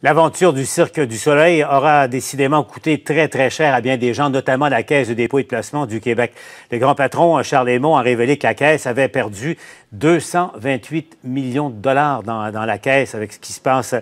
L'aventure du Cirque du Soleil aura décidément coûté très, très cher à bien des gens, notamment la Caisse de dépôt et de placement du Québec. Le grand patron, Charles Hémon, a révélé que la Caisse avait perdu 228 millions de dollars dans la Caisse avec ce qui se passe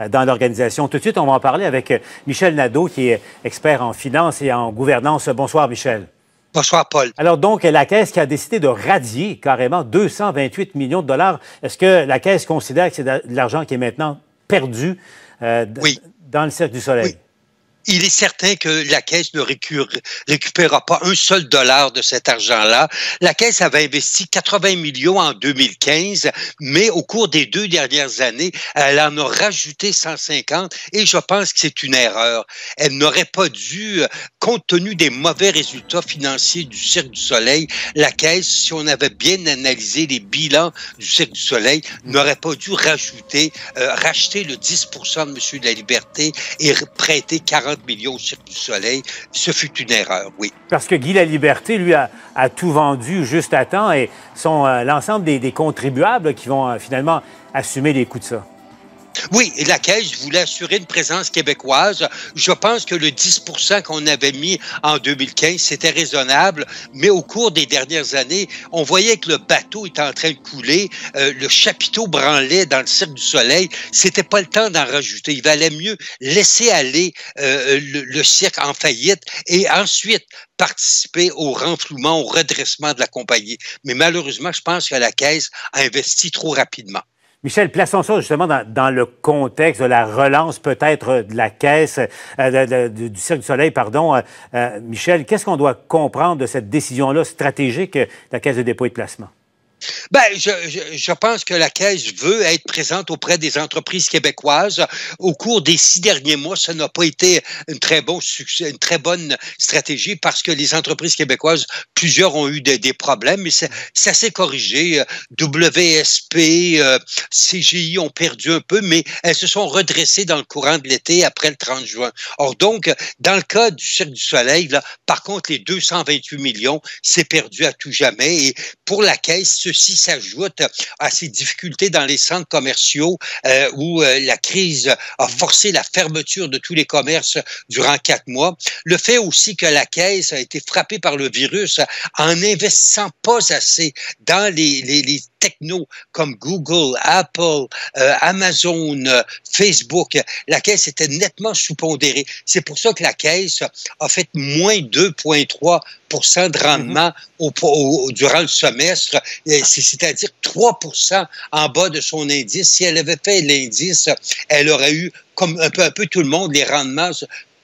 dans l'organisation. Tout de suite, on va en parler avec Michel Nadeau, qui est expert en finance et en gouvernance. Bonsoir, Michel. Bonsoir, Paul. Alors donc, la Caisse qui a décidé de radier carrément 228 millions de dollars. Est-ce que la Caisse considère que c'est de l'argent qui est maintenant perdu oui. dans le Cirque du Soleil? Oui. Il est certain que la Caisse ne récupérera pas un seul dollar de cet argent-là. La Caisse avait investi 80 millions en 2015, mais au cours des 2 dernières années, elle en a rajouté 150 et je pense que c'est une erreur. Elle n'aurait pas dû, compte tenu des mauvais résultats financiers du Cirque du Soleil, la Caisse, si on avait bien analysé les bilans du Cirque du Soleil, n'aurait pas dû racheter le 10% de M. de la Liberté et prêter 40 millions au Cirque du Soleil. Ce fut une erreur, oui. Parce que Guy Laliberté, lui, a tout vendu juste à temps et sont l'ensemble des contribuables qui vont finalement assumer les coûts de ça. Oui, et la Caisse voulait assurer une présence québécoise. Je pense que le 10% qu'on avait mis en 2015, c'était raisonnable, mais au cours des dernières années, on voyait que le bateau était en train de couler, le chapiteau branlait dans le Cirque du Soleil, c'était pas le temps d'en rajouter. Il valait mieux laisser aller le cirque en faillite et ensuite participer au renflouement, au redressement de la compagnie. Mais malheureusement, je pense que la Caisse a investi trop rapidement. Michel, plaçons ça justement dans le contexte de la relance peut-être de la Caisse, du Cirque du Soleil, pardon. Michel, qu'est-ce qu'on doit comprendre de cette décision-là stratégique de la Caisse de dépôt et de placement? Ben, je pense que la Caisse veut être présente auprès des entreprises québécoises. Au cours des 6 derniers mois, ça n'a pas été une très bonne stratégie parce que les entreprises québécoises, plusieurs ont eu des problèmes, mais ça s'est corrigé. WSP, CGI ont perdu un peu, mais elles se sont redressées dans le courant de l'été après le 30 juin. Or donc, dans le cas du Cirque du Soleil, là, par contre, les 228 millions, c'est perdu à tout jamais. Et pour la Caisse, ceci s'ajoute à ces difficultés dans les centres commerciaux où la crise a forcé la fermeture de tous les commerces durant 4 mois. Le fait aussi que la Caisse a été frappée par le virus en n'investissant pas assez dans les technos comme Google, Apple, Amazon, Facebook. La Caisse était nettement sous-pondérée. C'est pour ça que la Caisse a fait moins 2,3% de rendement durant le semestre, c'est-à-dire 3% en bas de son indice. Si elle avait fait l'indice, elle aurait eu, comme un peu tout le monde, les rendements.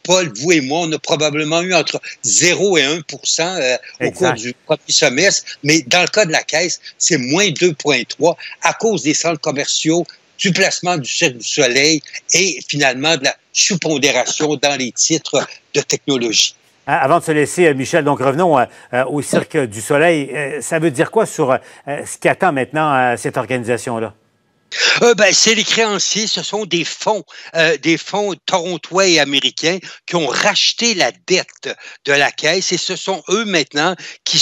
Paul, vous et moi, on a probablement eu entre 0 et 1% au cours du premier semestre, mais dans le cas de la Caisse, c'est moins 2,3 à cause des centres commerciaux, du placement du Cirque du Soleil et finalement de la sous-pondération dans les titres de technologie. Avant de se laisser, Michel, donc revenons au Cirque du Soleil. Ça veut dire quoi sur ce qu'attend maintenant cette organisation-là? C'est les créanciers, ce sont des fonds torontois et américains qui ont racheté la dette de la Caisse et ce sont eux maintenant qui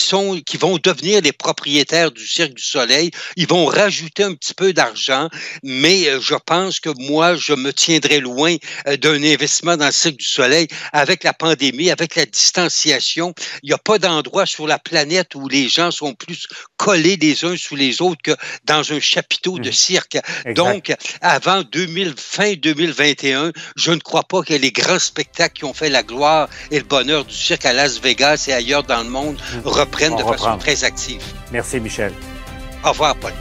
vont devenir les propriétaires du Cirque du Soleil. Ils vont rajouter un petit peu d'argent, mais je pense que moi, je me tiendrai loin d'un investissement dans le Cirque du Soleil avec la pandémie, avec la distanciation. Il n'y a pas d'endroit sur la planète où les gens sont plus collés les uns sous les autres que dans un chapiteau de cirque. Exact. Donc, avant fin 2021, je ne crois pas que les grands spectacles qui ont fait la gloire et le bonheur du cirque à Las Vegas et ailleurs dans le monde reprennent de façon très active. Merci, Michel. Au revoir, Paul.